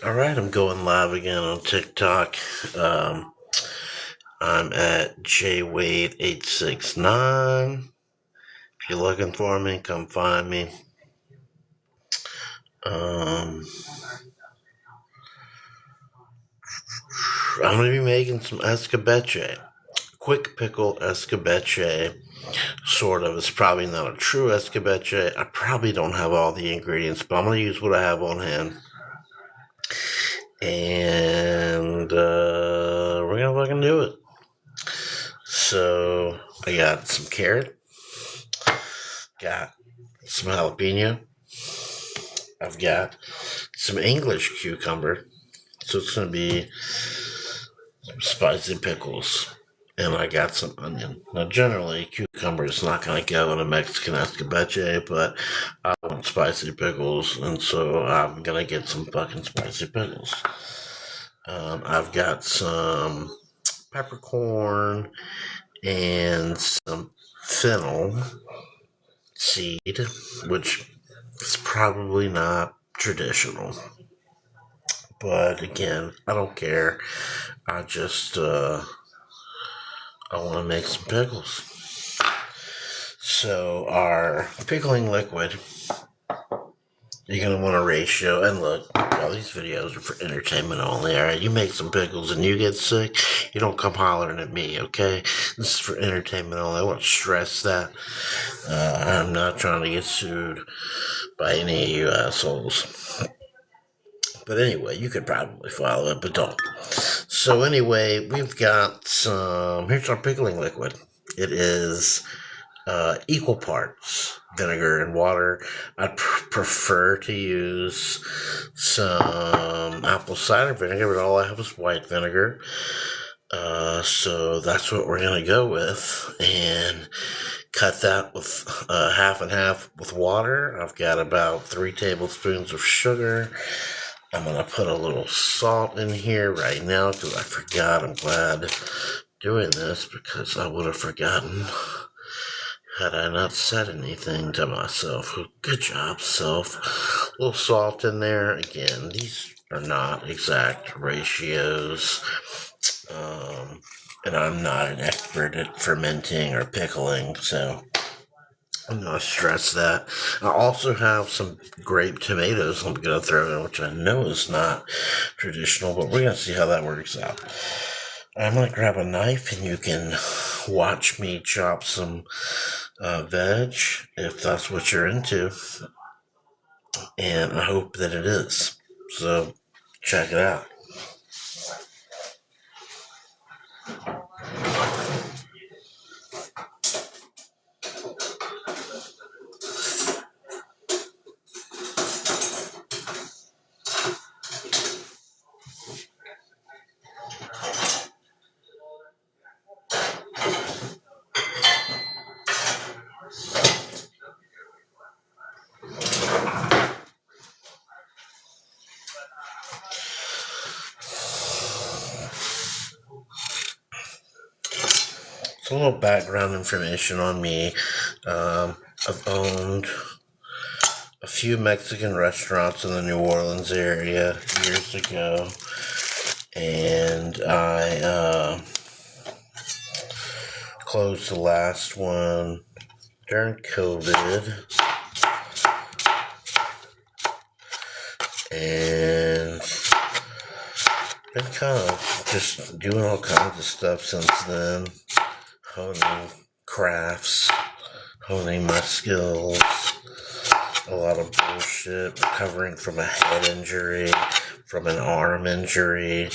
Alright, I'm going live again on TikTok. I'm at jwade869. If you're looking for me, come find me. I'm going to be making some escabeche. Quick pickle escabeche. Sort of. It's probably not a true escabeche. I probably don't have all the ingredients, but I'm going to use what I have on hand. And we're going to fucking do it. So I got some carrot, got some jalapeno, I've got some English cucumber, so it's going to be some spicy pickles, and I got some onion. Now generally cucumber is not going to go in a Mexican escabeche, but I want spicy pickles, and so I'm going to get some fucking spicy pickles. I've got some peppercorn and some fennel seed, which is probably not traditional. But again, I don't care. I just, I want to make some pickles. So our pickling liquid, you're going to want a ratio. And look, all these videos are for entertainment only, alright? You make some pickles and you get sick, you don't come hollering at me, okay? This is for entertainment only. I want to stress that. I'm not trying to get sued by any of you assholes. But anyway, you could probably follow it, but don't. So anyway, we've got some, here's our pickling liquid. It is equal parts vinegar and water. I prefer to use some apple cider vinegar, but all I have is white vinegar. So that's what we're going to go with. And cut that with half and half with water. I've got about 3 tablespoons of sugar. I'm going to put a little salt in here right now because I forgot. I'm glad doing this because I would have forgotten had I not said anything to myself. Good job, self. A little salt in there. Again, these are not exact ratios. And I'm not an expert at fermenting or pickling, so I'm going to stress that. I also have some grape tomatoes I'm going to throw in, which I know is not traditional, but we're going to see how that works out. I'm going to grab a knife, and you can watch me chop some veg, if that's what you're into. And I hope that it is. So, check it out. A little background information on me. I've owned a few Mexican restaurants in the New Orleans area years ago, and I closed the last one during COVID, and been kind of just doing all kinds of stuff since then. Honing crafts, honing my skills, a lot of bullshit, recovering from a head injury, from an arm injury,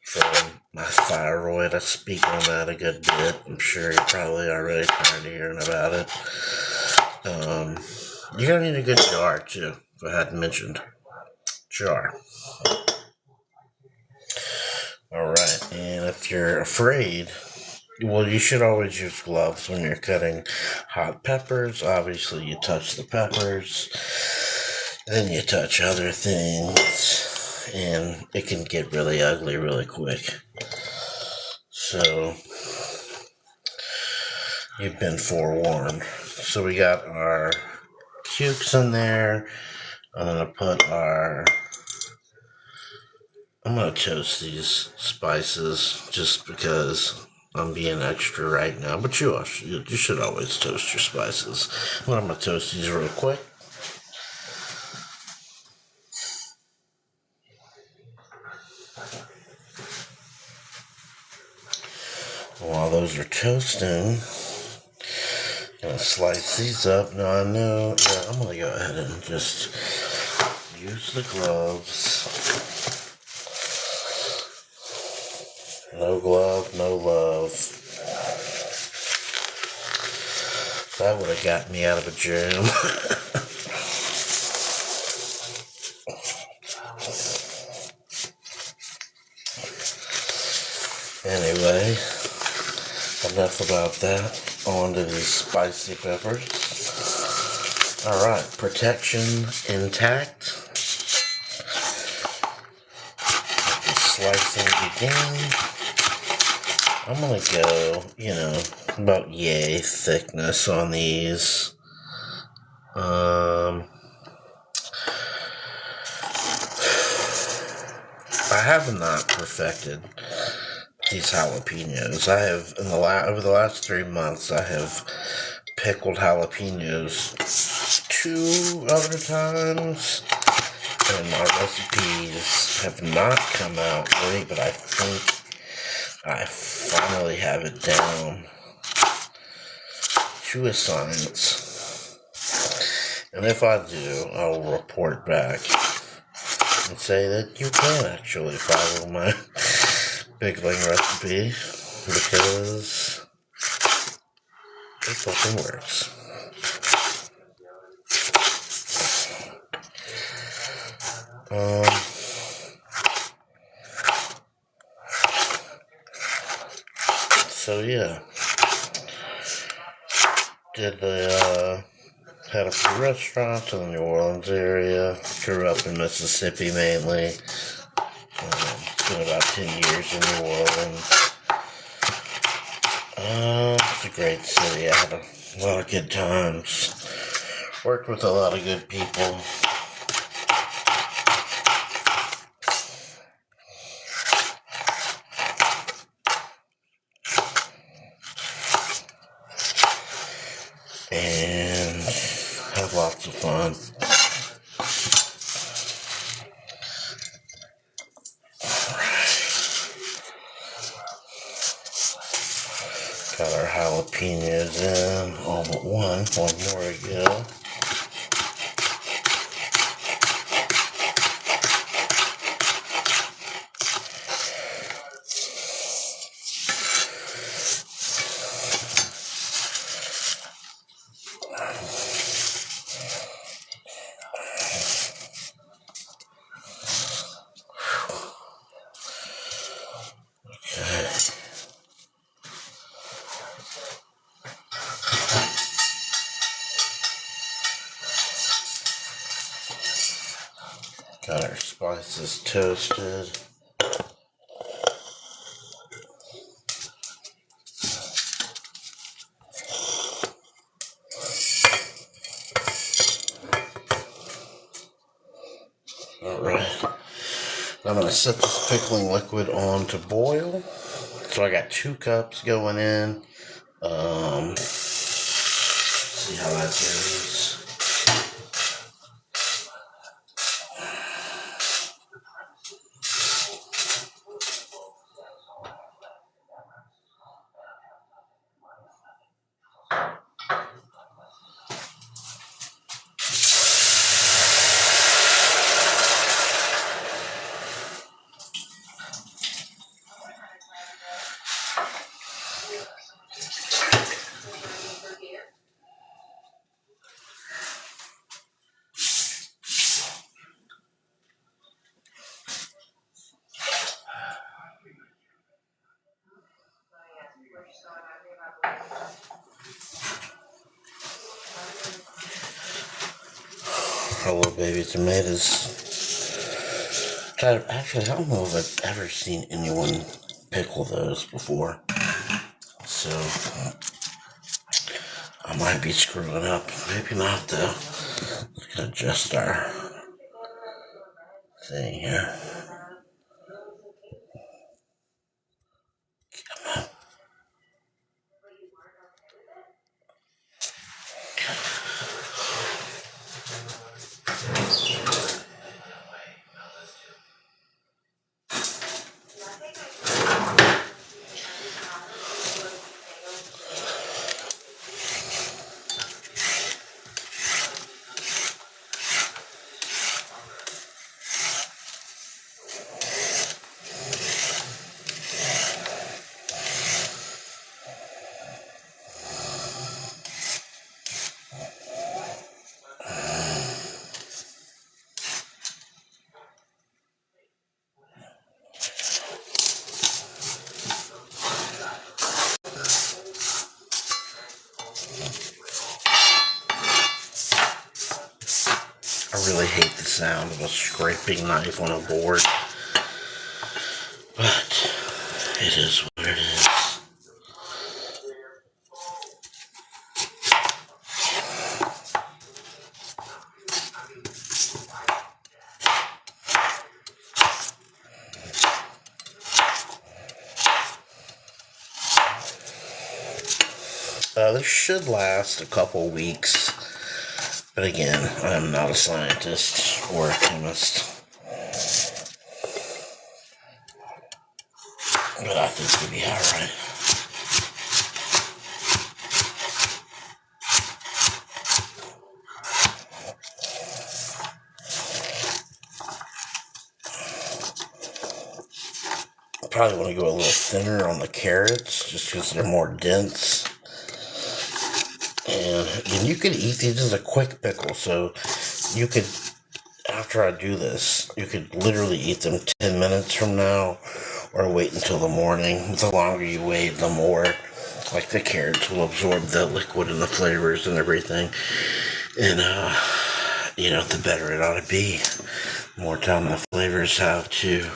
from my thyroid. I speak on that a good bit. I'm sure you're probably already tired of hearing about it. You're gonna need a good jar too, if I hadn't mentioned. Jar. Alright, and if you're afraid, well, you should always use gloves when you're cutting hot peppers. Obviously, you touch the peppers, then you touch other things, and it can get really ugly really quick. So, you've been forewarned. So we got our cukes in there. I'm going to put our I'm gonna toast these spices just because I'm being extra right now. But you should always toast your spices. But I'm gonna toast these real quick. While those are toasting, I'm gonna slice these up. Now I know, yeah, I'm gonna go ahead and just use the gloves. No glove, no love. That would have got me out of a jam. Anyway, enough about that. On to these spicy peppers. Alright, protection intact. Slicing begin. I'm gonna go, about yay thickness on these. I have not perfected these jalapenos. I have over the last 3 months I have pickled jalapenos 2 other times, and my recipes have not come out great, but I think I finally have it down to a science. And if I do, I'll report back and say that you can actually follow my pickling recipe, because it fucking works. So yeah, had a few restaurants in the New Orleans area. Grew up in Mississippi mainly. Spent about 10 years in New Orleans. It's a great city. I had a lot of good times. Worked with a lot of good people. And had lots of fun. Got our jalapenos in, all but one more to go. Got our spices toasted. Alright. I'm going to set this pickling liquid on to boil. So I got 2 cups going in. See how that goes. Hello, baby tomatoes. Actually, I don't know if I've ever seen anyone pickle those before. So, I might be screwing up. Maybe not, though. Let's adjust our thing here. really hate the sound of a scraping knife on a board, but it is what it is. This should last a couple weeks, but again, I'm not a scientist or a chemist, but I think we'll be alright. Probably want to go a little thinner on the carrots just because they're more dense. And you could eat these as a quick pickle, so you could, after I do this, you could literally eat them 10 minutes from now or wait until the morning. The longer you wait, the more like the carrots will absorb the liquid and the flavors and everything. And, the better it ought to be. The more time the flavors have to,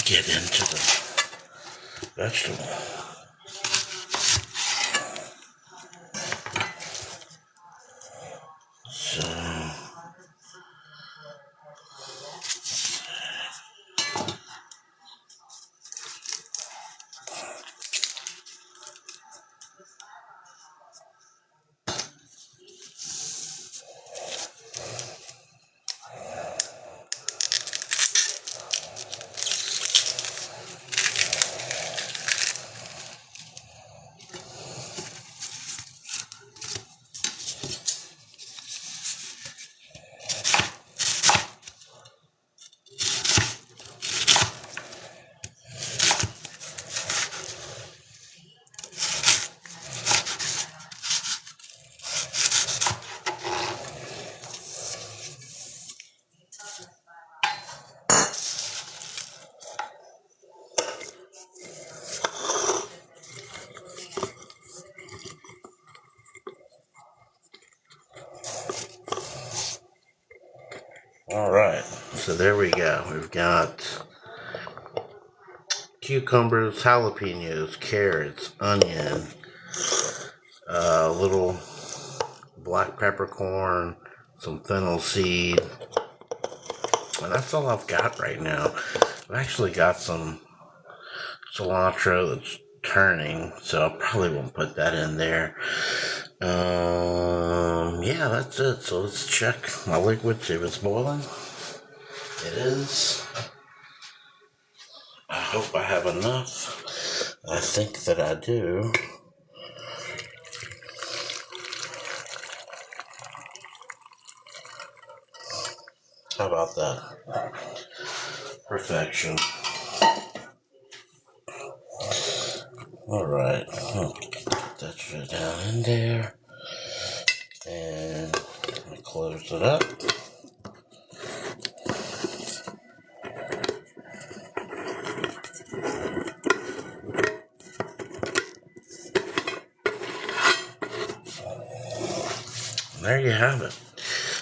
get into the vegetable. So, alright, so there we go. We've got cucumbers, jalapeños, carrots, onion, little black peppercorn, some fennel seed, and that's all I've got right now. I've actually got some cilantro that's turning, so I probably won't put that in there. Yeah, that's it. So let's check my liquid, see if it's boiling. It is. I hope I have enough. I think that I do. How about that? Perfection. Alright, get that shit down in there. And I close it up. And there you have it.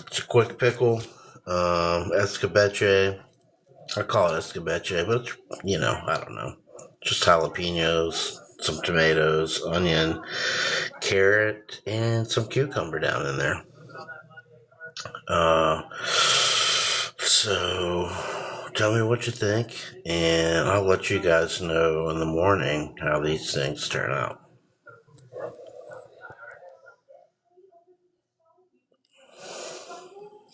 It's a quick pickle. Escabeche. I call it escabeche, but it's, I don't know. Just jalapenos, some tomatoes, onion, carrot, and some cucumber down in there. So tell me what you think, and I'll let you guys know in the morning how these things turn out.